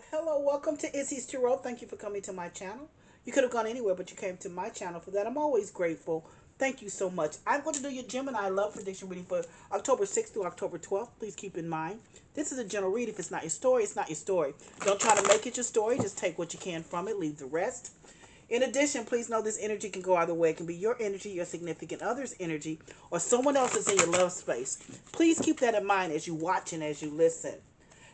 Hello, welcome to Izzy's Tarot. Thank you for coming to my channel. You could have gone anywhere, but you came to my channel for that. I'm always grateful. Thank you so much. I'm going to do your Gemini love prediction reading for October 6th through October 12th. Please keep in mind, this is a general read. If it's not your story, it's not your story. Don't try to make it your story. Just take what you can from it. Leave the rest. In addition, please know this energy can go either way. It can be your energy, your significant other's energy, or someone else that's in your love space. Please keep that in mind as you watch and as you listen.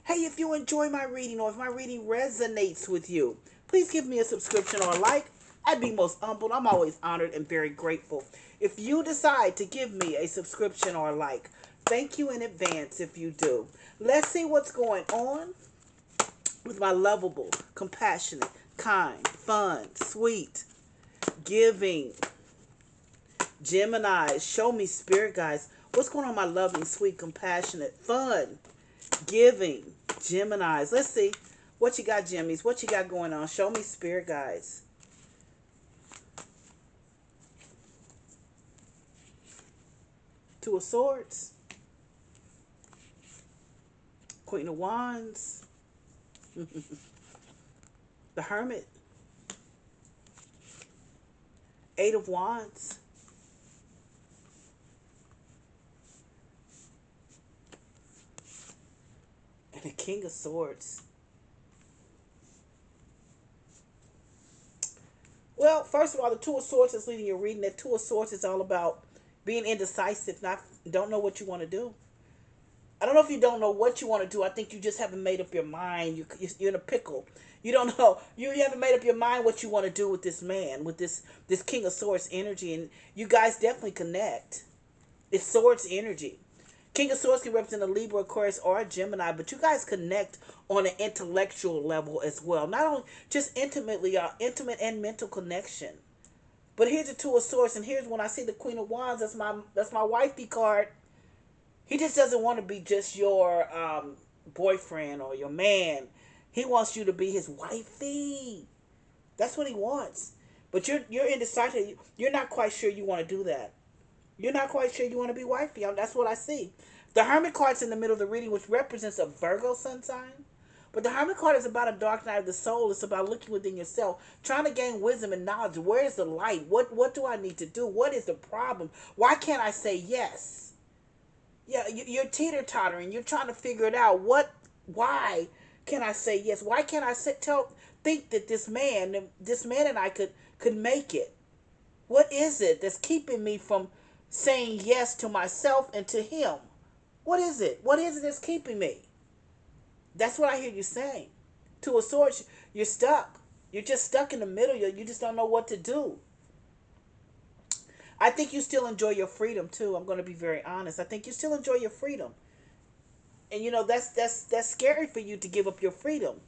Hey, if you enjoy my reading or if my reading resonates with you, please give me a subscription or a like. I'd be most humbled. I'm always honored and very grateful. If you decide to give me a subscription or a like, thank you in advance if you do. Let's see what's going on with my lovable, compassionate, kind, fun, sweet, giving Gemini. Show me spirit, guys. What's going on, my loving, sweet, compassionate, fun, giving Geminis? Let's see what you got, Gemmies. What you got going on? Show me spirit, guys. Two of Swords, Queen of Wands, the Hermit, Eight of Wands, and the King of Swords. Well, first of all, the Two of Swords is leading your reading. That Two of Swords is all about being indecisive, don't know what you want to do. I don't know if you don't know what you want to do. I think you just haven't made up your mind. You're in a pickle. You don't know. You haven't made up your mind what you want to do with this man, with this King of Swords energy, and you guys definitely connect. It's Swords energy. King of Swords can represent a Libra, Aquarius, or a Gemini, but you guys connect on an intellectual level as well. Not only just intimately, intimate and mental connection. But here's the Two of Swords, and here's when I see the Queen of Wands. That's my wifey card. He just doesn't want to be just your boyfriend or your man. He wants you to be his wifey. That's what he wants. But you're indecisive. You're not quite sure you want to do that. You're not quite sure you want to be wifey. That's what I see. The Hermit card's in the middle of the reading, which represents a Virgo sun sign. But the Hermit card is about a dark night of the soul. It's about looking within yourself, trying to gain wisdom and knowledge. Where is the light? What do I need to do? What is the problem? Why can't I say yes? Yeah, you're teeter-tottering. You're trying to figure it out. Why can I say yes? Why can't I think that this man and I could make it? What is it that's keeping me from saying yes to myself and to him? What is it? What is it that's keeping me? That's what I hear you saying. To a Swords, you're stuck. You're just stuck in the middle. You just don't know what to do. I think you still enjoy your freedom too. I'm going to be very honest. I think you still enjoy your freedom. And that's scary for you to give up your freedom.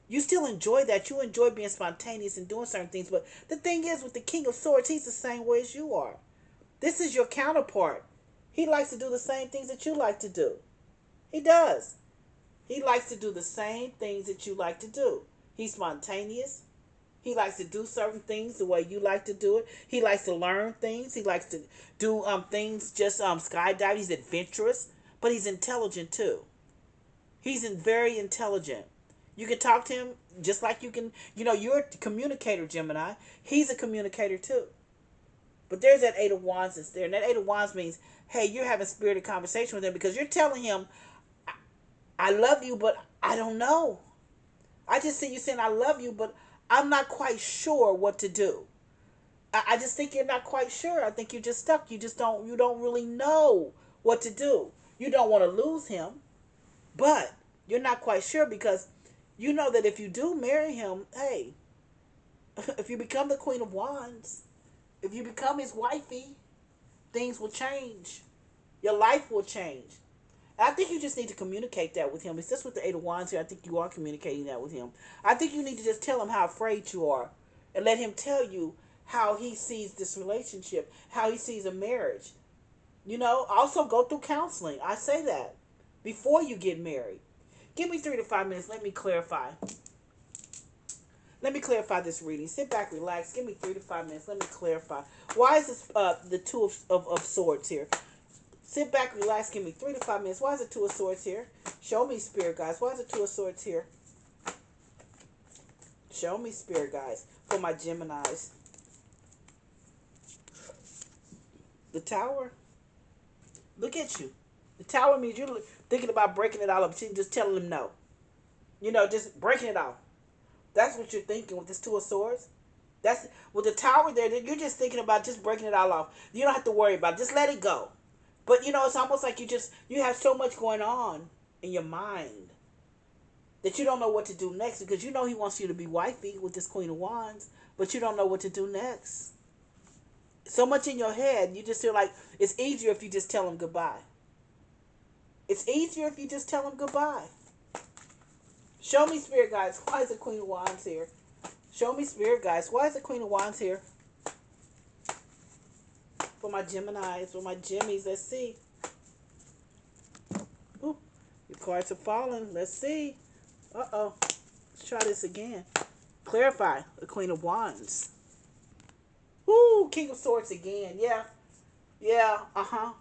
You still enjoy that. You enjoy being spontaneous and doing certain things. But the thing is, with the King of Swords, he's the same way as you are. This is your counterpart. He likes to do the same things that you like to do. He does. He likes to do the same things that you like to do. He's spontaneous. He likes to do certain things the way you like to do it. He likes to learn things. He likes to do things just skydive. He's adventurous, but he's intelligent too. He's very intelligent. You can talk to him just like you can. You're a communicator, Gemini. He's a communicator too. But there's that Eight of Wands that's there, and that Eight of Wands means, hey, you're having spirited conversation with him because you're telling him, I love you, but I don't know. I just see you saying I love you, but I'm not quite sure what to do. I just think you're not quite sure. I think you're just stuck. You don't really know what to do. You don't want to lose him, but you're not quite sure because you know that if you do marry him, hey, if you become the Queen of Wands, if you become his wifey, things will change. Your life will change. I think you just need to communicate that with him. It's just with the Eight of Wands here. I think you are communicating that with him. I think you need to just tell him how afraid you are and let him tell you how he sees this relationship, how he sees a marriage. Also go through counseling. I say that before you get married. Give me 3 to 5 minutes. Let me clarify. Let me clarify this reading. Sit back, relax. Give me 3 to 5 minutes. Let me clarify. Why is this the Two of Swords here? Sit back, relax, give me 3 to 5 minutes. Why is the Two of Swords here? Show me, Spirit guys. Why is the Two of Swords here? Show me, spirit guides, for my Geminis. The Tower. Look at you. The Tower means you're thinking about breaking it all up. See, just telling them no. Just breaking it off. That's what you're thinking with this Two of Swords. That's with the Tower there. You're just thinking about just breaking it all off. You don't have to worry about it. Just let it go. But it's almost like you have so much going on in your mind that you don't know what to do next, because he wants you to be wifey with this Queen of Wands, but you don't know what to do next. So much in your head, you just feel like it's easier if you just tell him goodbye. It's easier if you just tell him goodbye. Show me, spirit guides, why is the Queen of Wands here? Show me, spirit guides, why is the Queen of Wands here? For my Geminis, for my Gemmies, let's see. Ooh, your cards are falling. Let's see. Uh-oh. Let's try this again. Clarify the Queen of Wands. Ooh, King of Swords again. Yeah. Yeah, uh-huh.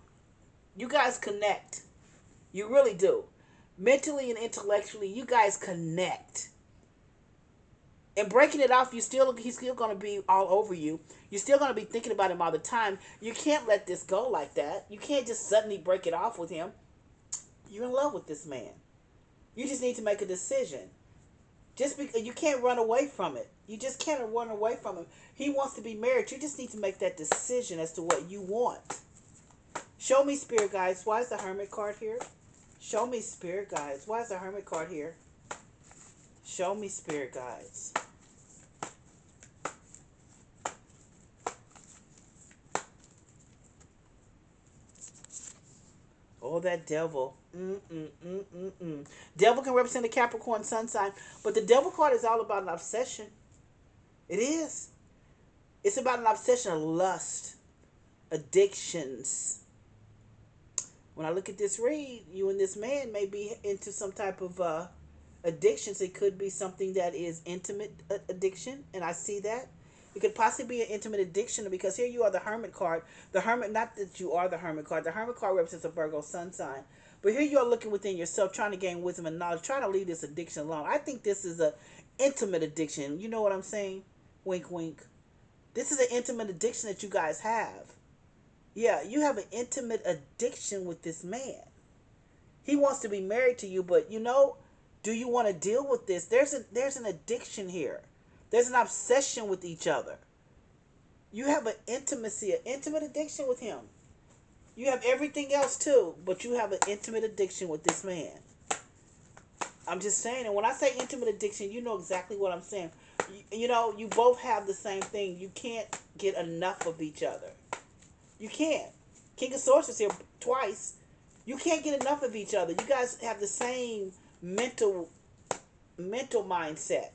You guys connect. You really do. Mentally and intellectually, you guys connect. And breaking it off, he's still going to be all over you. You're still going to be thinking about him all the time. You can't let this go like that. You can't just suddenly break it off with him. You're in love with this man. You just need to make a decision. Just because you can't run away from it. You just can't run away from him. He wants to be married. You just need to make that decision as to what you want. Show me, spirit guides. Why is the Hermit card here? Show me, spirit guides. Why is the Hermit card here? Show me, spirit guides. Oh, that devil. Devil can represent a Capricorn sun sign, but the devil card is all about an obsession. It is. It's about an obsession of lust, addictions. When I look at this read, you and this man may be into some type of addictions. It could be something that is intimate addiction, and I see that. It could possibly be an intimate addiction, because here you are, the Hermit card. The Hermit, not that you are the Hermit card. The Hermit card represents a Virgo sun sign. But here you are looking within yourself, trying to gain wisdom and knowledge, trying to leave this addiction alone. I think this is an intimate addiction. You know what I'm saying? Wink, wink. This is an intimate addiction that you guys have. Yeah, you have an intimate addiction with this man. He wants to be married to you, but do you want to deal with this? There's an addiction here. There's an obsession with each other. You have an intimate addiction with him. You have everything else too, but you have an intimate addiction with this man. I'm just saying, and when I say intimate addiction, you know exactly what I'm saying. You both have the same thing. You can't get enough of each other. You can't. King of Swords is here twice. You can't get enough of each other. You guys have the same mental mindset,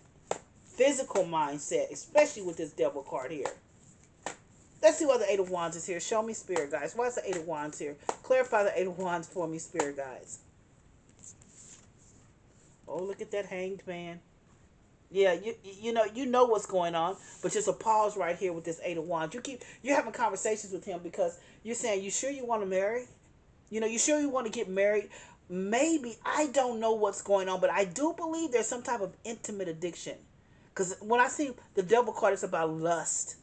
physical mindset, especially with this devil card here. Let's see why the Eight of Wands is here. Show me, spirit guides. Why is the Eight of Wands here? Clarify the Eight of Wands for me, spirit guides. Oh, look at that Hanged Man. Yeah, you know what's going on, but just a pause right here with this Eight of Wands. You're having conversations with him because you're saying, you sure you want to marry? You sure you want to get married? Maybe. I don't know what's going on, but I do believe there's some type of intimate addiction. Because when I see the devil card, it's about lust,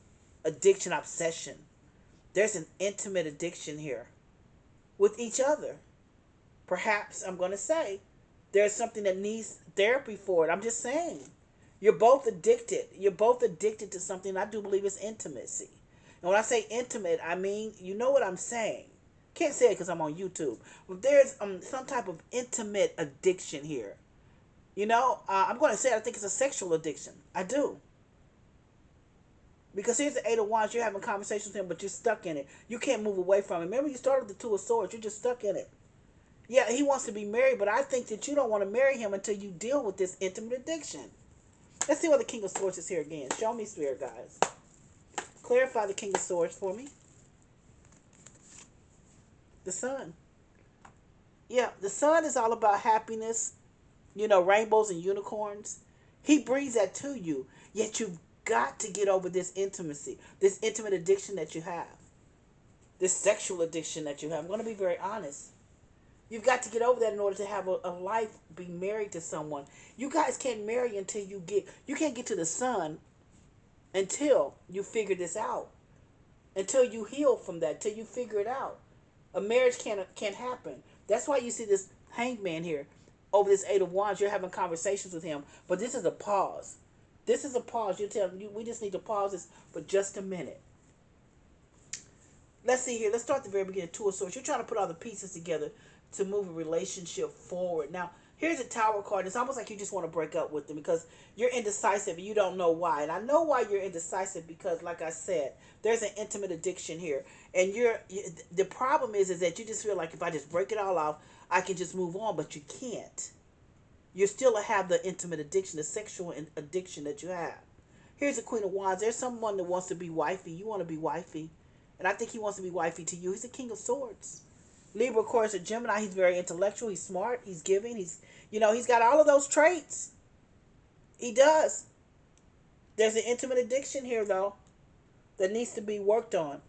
addiction, obsession. There's an intimate addiction here with each other. Perhaps, I'm going to say, there's something that needs therapy for it. I'm just saying. You're both addicted. You're both addicted to something. I do believe it's intimacy. And when I say intimate, I mean, you know what I'm saying. Can't say it because I'm on YouTube. But there's some type of intimate addiction here. I'm going to say I think it's a sexual addiction. I do. Because here's the Eight of Wands. You're having conversations with him, but you're stuck in it. You can't move away from it. Remember, you started with the Two of Swords. You're just stuck in it. Yeah, he wants to be married, but I think that you don't want to marry him until you deal with this intimate addiction. Let's see why the King of Swords is here again. Show me, spirit guys. Clarify the King of Swords for me. The Sun. Yeah, the Sun is all about happiness, rainbows and unicorns. He brings that to you, yet you've got to get over this intimacy, this intimate addiction that you have, this sexual addiction that you have. I'm going to be very honest. You've got to get over that in order to have a life, be married to someone. You guys can't marry until you can't get to the sun until you figure this out. Until you heal from that, till you figure it out. A marriage can't happen. That's why you see this hangman here over this Eight of Wands. You're having conversations with him, but this is a pause. This is a pause. You're telling you we just need to pause this for just a minute. Let's see here. Let's start at the very beginning. Two of Swords. You're trying to put all the pieces together to move a relationship forward. Now, here's a Tower card. It's almost like you just want to break up with them because you're indecisive and you don't know why. And I know why you're indecisive because, like I said, there's an intimate addiction here. And the problem is that you just feel like if I just break it all off, I can just move on, but you can't. You still have the intimate addiction, the sexual addiction that you have. Here's the Queen of Wands. There's someone that wants to be wifey. You want to be wifey. And I think he wants to be wifey to you. He's the King of Swords. Libra, of course, a Gemini. He's very intellectual. He's smart. He's giving. He's got all of those traits. He does. There's an intimate addiction here, though, that needs to be worked on.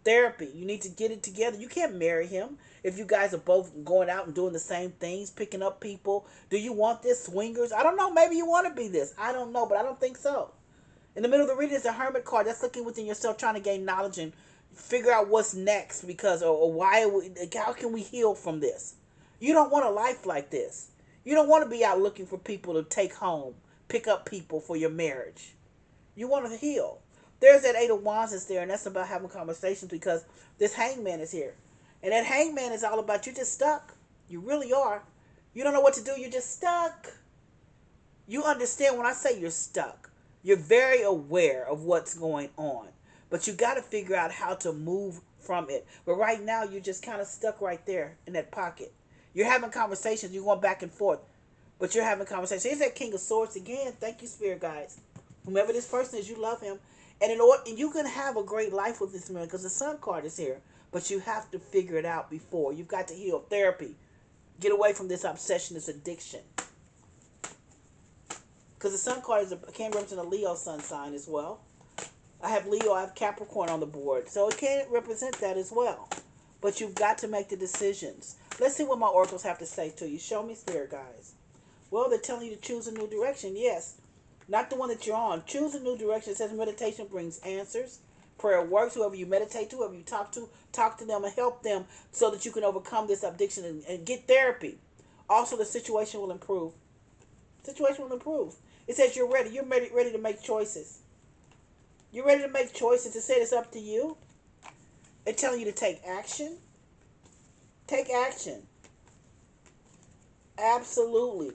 Therapy. You need to get it together. You can't marry him if you guys are both going out and doing the same things, picking up people. Do you want this? Swingers? I don't know. Maybe you want to be this. I don't know, but I don't think so. In the middle of the reading is a Hermit card. That's looking within yourself, trying to gain knowledge and figure out what's next because or why how can we heal from this. You don't want a life like this. You don't want to be out looking for people to take home, pick up people for your marriage. You want to heal. There's that Eight of Wands is there, and that's about having conversations because this hangman is here. And that hangman is all about you just stuck. You really are. You don't know what to do. You're just stuck. You understand when I say you're stuck. You're very aware of what's going on. But you got to figure out how to move from it. But right now, you're just kind of stuck right there in that pocket. You're having conversations. You're going back and forth. But you're having conversations. Here's that King of Swords again. Thank you, Spirit guides. Whomever this person is, you love him. And you can have a great life with this man because the Sun card is here. But you have to figure it out before. You've got to heal. Therapy. Get away from this obsession, this addiction. Because the Sun card can represent a Leo sun sign as well. I have Leo, I have Capricorn on the board. So it can represent that as well. But you've got to make the decisions. Let's see what my oracles have to say to you. Show me, Spirit guys. Well, they're telling you to choose a new direction. Yes. Not the one that you're on. Choose a new direction. It says meditation brings answers. Prayer works. Whoever you meditate to, whoever you talk to them and help them so that you can overcome this addiction and get therapy. Also, the situation will improve. Situation will improve. It says you're ready. You're ready to make choices. You're ready to make choices. It said it's up to you. It's telling you to take action. Take action. Absolutely.